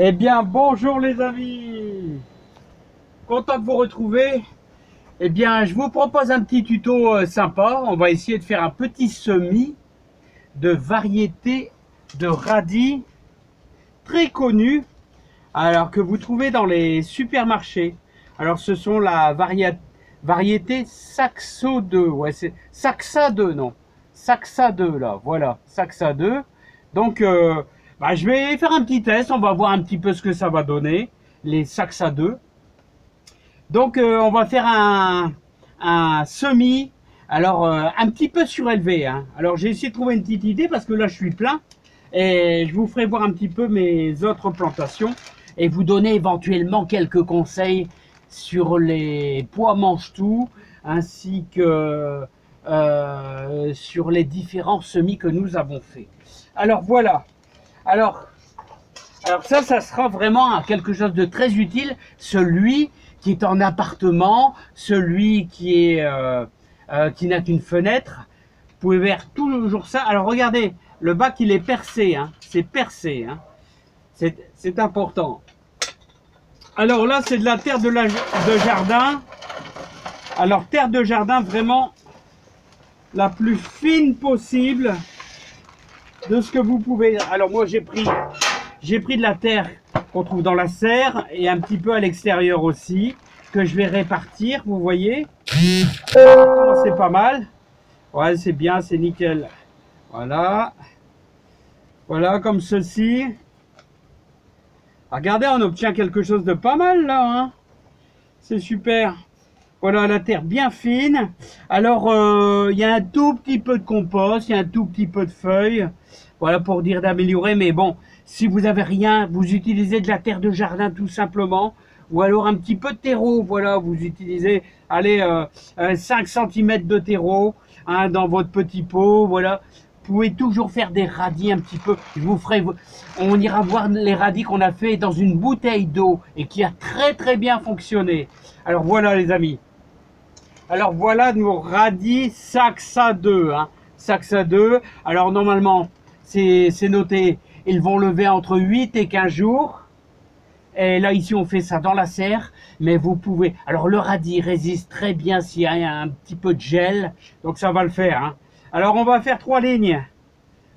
Eh bien, bonjour les amis, content de vous retrouver. Eh bien, je vous propose un petit tuto sympa. On va essayer de faire un petit semis de variétés de radis très connues, alors que vous trouvez dans les supermarchés. Alors, ce sont la variété Saxo 2. Ouais, c'est Saxa 2, non. Saxa 2, là, voilà, Saxa 2. Donc, je vais faire un petit test. On va voir un petit peu ce que ça va donner, les Saxa 2. Donc, on va faire un semis, alors un petit peu surélevé, hein. Alors, j'ai essayé de trouver une petite idée parce que là, je suis plein. Et je vous ferai voir un petit peu mes autres plantations et vous donner éventuellement quelques conseils sur les pois mange-tout ainsi que sur les différents semis que nous avons fait. Alors voilà. Alors, ça sera vraiment quelque chose de très utile. Celui qui est en appartement, celui qui est qui n'a qu'une fenêtre, vous pouvez faire toujours ça. Alors regardez, le bac il est percé, hein. C'est percé, hein. C'est important. Alors là, c'est de la terre de jardin. Alors terre de jardin vraiment la plus fine possible de ce que vous pouvez. Alors moi j'ai pris de la terre qu'on trouve dans la serre et un petit peu à l'extérieur aussi, que je vais répartir, vous voyez. C'est pas mal. Ouais, c'est bien, c'est nickel. Voilà. Voilà, comme ceci. Regardez, on obtient quelque chose de pas mal là, hein. C'est super. Voilà, la terre bien fine. Alors, il y a un tout petit peu de compost, il y a un tout petit peu de feuilles. Voilà, pour dire d'améliorer. Mais bon, si vous avez rien, vous utilisez de la terre de jardin tout simplement. Ou alors un petit peu de terreau. Voilà, vous utilisez, allez, 5 cm de terreau, hein, dans votre petit pot. Voilà. Vous pouvez toujours faire des radis un petit peu. Je vous ferai, on ira voir les radis qu'on a fait dans une bouteille d'eau et qui a très très bien fonctionné. Alors voilà les amis. Alors voilà nos radis Saxa 2, hein. Saxa 2. Alors normalement, c'est noté, ils vont lever entre 8 et 15 jours. Et là ici on fait ça dans la serre, mais vous pouvez. Alors le radis résiste très bien s'il y a un petit peu de gel, donc ça va le faire, hein. Alors on va faire 3 lignes.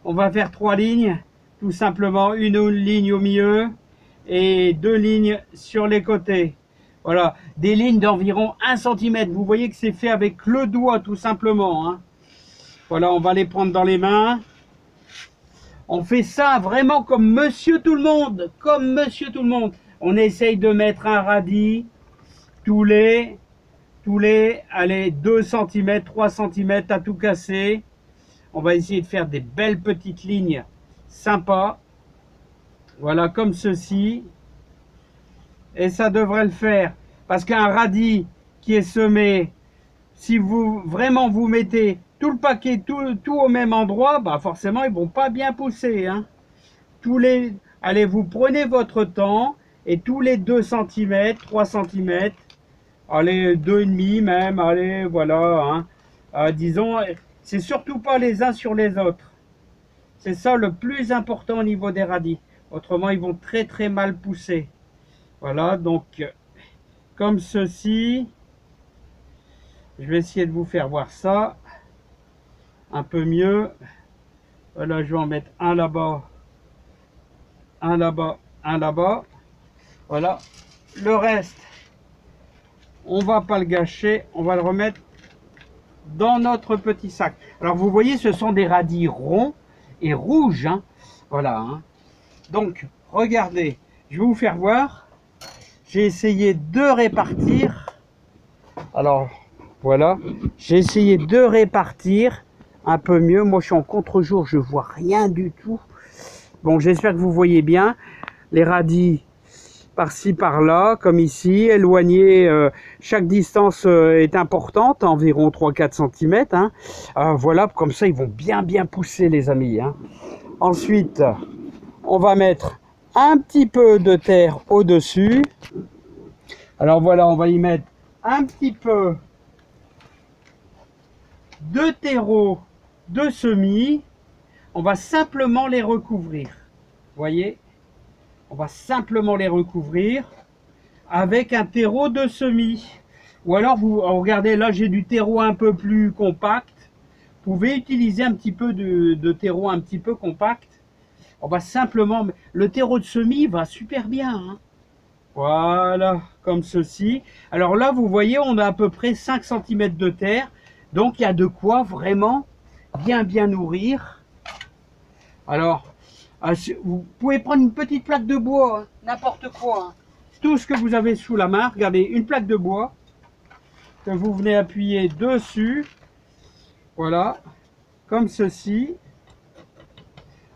On va faire 3 lignes, tout simplement une ligne au milieu et 2 lignes sur les côtés. Voilà, des lignes d'environ 1 cm. Vous voyez que c'est fait avec le doigt tout simplement, hein. Voilà, on va les prendre dans les mains. On fait ça vraiment comme monsieur tout le monde, comme monsieur tout le monde. On essaye de mettre un radis tous les, allez, 2 cm, 3 cm à tout casser. On va essayer de faire des belles petites lignes sympas. Voilà, comme ceci. Et ça devrait le faire. Parce qu'un radis qui est semé, si vous vraiment vous mettez tout le paquet, tout au même endroit, bah forcément ils vont pas bien pousser, hein. Allez, vous prenez votre temps et tous les 2 cm, 3 cm, allez, 2,5 même, allez, voilà, hein. Disons, c'est surtout pas les uns sur les autres. C'est ça le plus important au niveau des radis. Autrement, ils vont très très mal pousser. Voilà, donc, comme ceci. Je vais essayer de vous faire voir ça un peu mieux. Voilà, je vais en mettre un là-bas, un là-bas, un là-bas. Voilà. Le reste, on va pas le gâcher. On va le remettre dans notre petit sac. Alors, vous voyez, ce sont des radis ronds et rouges, hein. Voilà, hein. Donc, regardez, je vais vous faire voir. J'ai essayé de répartir. Alors, voilà. J'ai essayé de répartir un peu mieux. Moi, je suis en contre-jour, je vois rien du tout. Bon, j'espère que vous voyez bien. Les radis par-ci, par-là, comme ici, éloignés. Chaque distance est importante, environ 3-4 cm. Hein. Voilà, comme ça, ils vont bien pousser, les amis, hein. Ensuite, on va mettre un petit peu de terre au-dessus. Alors voilà, on va y mettre un petit peu de terreau de semis. On va simplement les recouvrir. Voyez, On va simplement les recouvrir avec un terreau de semis. Ou alors, vous regardez, là j'ai du terreau un peu plus compact. Vous pouvez utiliser un petit peu de terreau un petit peu compact. On va simplement... Le terreau de semis va super bien. Hein. Voilà, comme ceci. Alors là, vous voyez, on a à peu près 5 cm de terre. Donc, il y a de quoi vraiment bien nourrir. Alors, vous pouvez prendre une petite plaque de bois, hein, n'importe quoi. Hein. Tout ce que vous avez sous la main. Regardez, une plaque de bois que vous venez appuyer dessus. Voilà, comme ceci.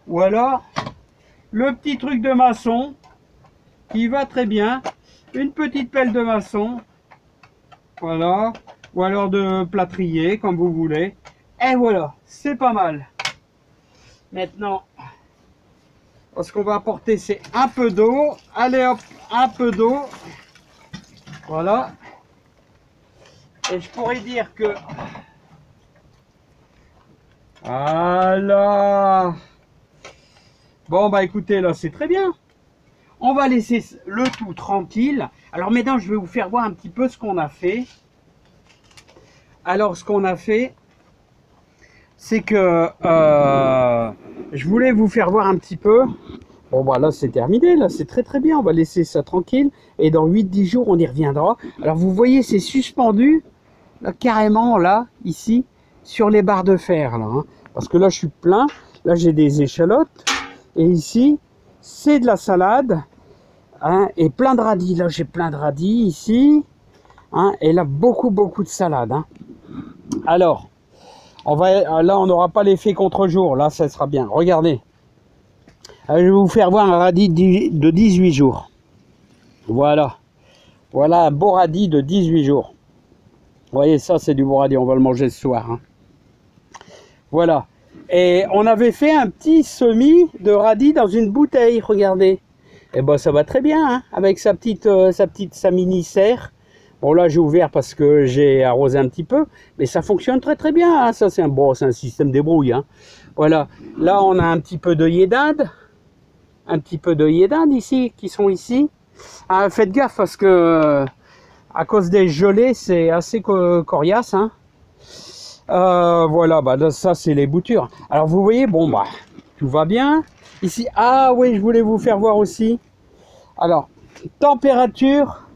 Ou alors, le petit truc de maçon qui va très bien. Une petite pelle de maçon. Voilà. Ou alors de plâtrier, comme vous voulez. Et voilà, c'est pas mal. Maintenant, ce qu'on va apporter, c'est un peu d'eau. Allez hop, un peu d'eau. Voilà. Et je pourrais dire que... Voilà. Bon, bah écoutez, là, c'est très bien. On va laisser le tout tranquille. Alors maintenant, je vais vous faire voir un petit peu ce qu'on a fait. Alors, ce qu'on a fait, c'est que je voulais vous faire voir un petit peu. Bon, bah là, c'est terminé. Là, c'est très bien. On va laisser ça tranquille. Et dans 8-10 jours, on y reviendra. Alors, vous voyez, c'est suspendu, là, carrément, là, ici, sur les barres de fer, là. Hein. Parce que là, je suis plein. Là, j'ai des échalotes. Et ici, c'est de la salade. Hein, et plein de radis. Là, j'ai plein de radis ici. Hein, et là, beaucoup de salade. Hein. Alors, là, on n'aura pas l'effet contre-jour. Là, ça sera bien. Regardez. Je vais vous faire voir un radis de 18 jours. Voilà. Voilà un beau radis de 18 jours. Vous voyez, ça, c'est du beau radis. On va le manger ce soir. Hein. Voilà. Et on avait fait un petit semis de radis dans une bouteille. Regardez. Et ben, ça va très bien. Hein, avec sa mini serre. Bon, là, j'ai ouvert parce que j'ai arrosé un petit peu. Mais ça fonctionne très bien. Hein. Ça, c'est un système débrouille. Hein. Voilà. Là, on a un petit peu d'œillets d'Inde. Un petit peu d'œillets d'Inde ici, qui sont ici. Ah, faites gaffe parce que à cause des gelées, c'est assez coriace. Hein. Voilà, bah ça c'est les boutures. Alors vous voyez, bon bah tout va bien. Ici, ah oui, je voulais vous faire voir aussi. Alors, température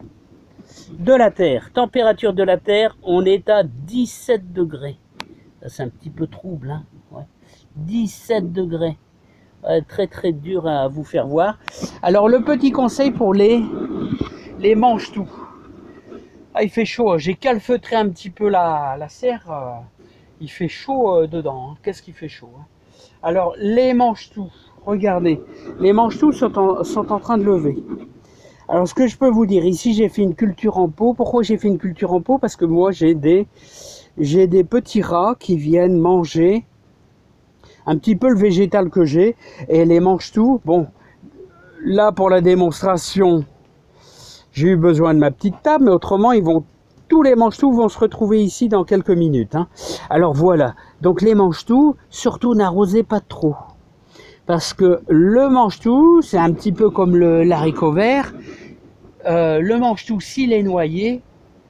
de la terre. Température de la terre, on est à 17 degrés. C'est un petit peu trouble, hein. Ouais. 17 degrés. Très dur à vous faire voir. Alors le petit conseil pour les mange-tout. Ah, il fait chaud, j'ai calfeutré un petit peu la serre, il fait chaud dedans. Hein. Qu'est-ce qui fait chaud hein. Alors les mange-tout, regardez, les mange-tout sont en train de lever. Alors ce que je peux vous dire, ici j'ai fait une culture en pot. Pourquoi j'ai fait une culture en pot? Parce que moi j'ai des petits rats qui viennent manger un petit peu le végétal que j'ai, et les mange-tout. Bon, là pour la démonstration, j'ai eu besoin de ma petite table, mais autrement tous les mange-tout vont se retrouver ici dans quelques minutes. Hein. Alors voilà, donc les mange-tout, surtout n'arrosez pas trop. Parce que le mange-tout, c'est un petit peu comme l'haricot vert. Le mange-tout, s'il est noyé,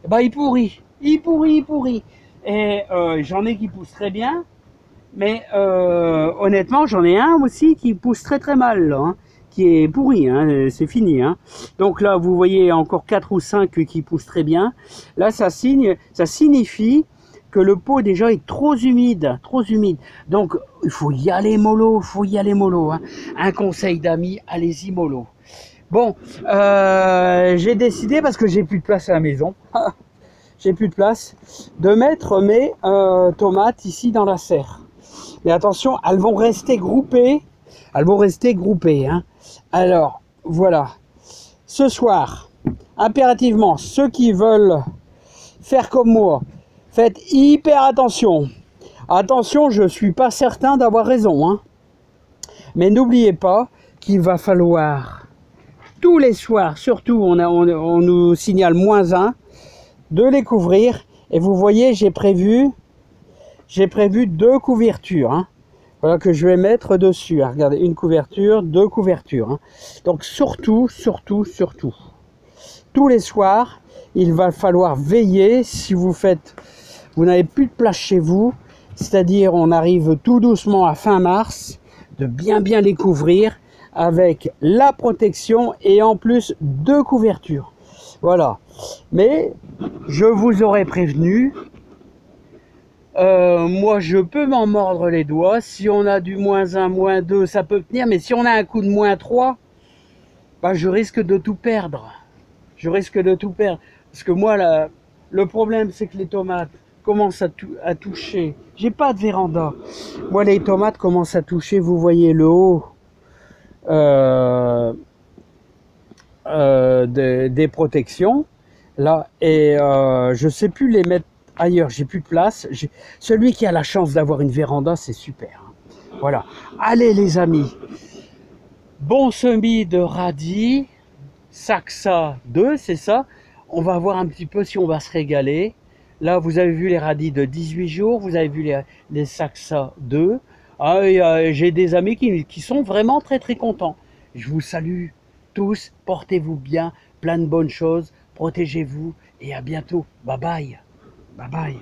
bah, il pourrit. Il pourrit. Et j'en ai qui poussent très bien. Mais honnêtement, j'en ai un aussi qui pousse très mal, là, hein, qui est pourri, hein, c'est fini. Hein. Donc là, vous voyez encore 4 ou 5 qui poussent très bien. Là, ça signifie que le pot déjà est trop humide. Donc, il faut y aller mollo, hein. Un conseil d'amis, allez-y mollo. Bon, j'ai décidé, parce que j'ai plus de place à la maison, j'ai plus de place, de mettre mes tomates ici dans la serre. Mais attention, elles vont rester groupées. Hein. Alors, voilà. Ce soir, impérativement, ceux qui veulent faire comme moi, faites hyper attention. Attention, je ne suis pas certain d'avoir raison. Hein. Mais n'oubliez pas qu'il va falloir, tous les soirs, surtout, on nous signale -1, de les couvrir. Et vous voyez, j'ai prévu 2 couvertures. Hein. Voilà que je vais mettre dessus. Hein. Regardez, une couverture, deux couvertures. Hein. Donc surtout, surtout, surtout, tous les soirs, il va falloir veiller si vous n'avez plus de place chez vous, c'est-à-dire on arrive tout doucement à fin mars, de bien les couvrir avec la protection et en plus deux couvertures. Voilà. Mais je vous aurais prévenu, moi je peux m'en mordre les doigts. Si on a du -1, -2, ça peut tenir, mais si on a un coup de -3, bah, je risque de tout perdre. Je risque de tout perdre. Parce que moi, là, le problème, c'est que les tomates commencent à toucher. J'ai pas de véranda. Moi, les tomates commencent à toucher, vous voyez le haut des protections. Là, et je sais plus les mettre ailleurs. J'ai plus de place. Celui qui a la chance d'avoir une véranda, c'est super. Voilà. Allez, les amis. Bon semis de radis. Saxa 2, c'est ça. On va voir un petit peu si on va se régaler. Là, vous avez vu les radis de 18 jours, vous avez vu les Saxa 2. Ah, j'ai des amis qui sont vraiment très contents. Je vous salue tous, portez-vous bien, plein de bonnes choses, protégez-vous et à bientôt. Bye bye. Bye bye.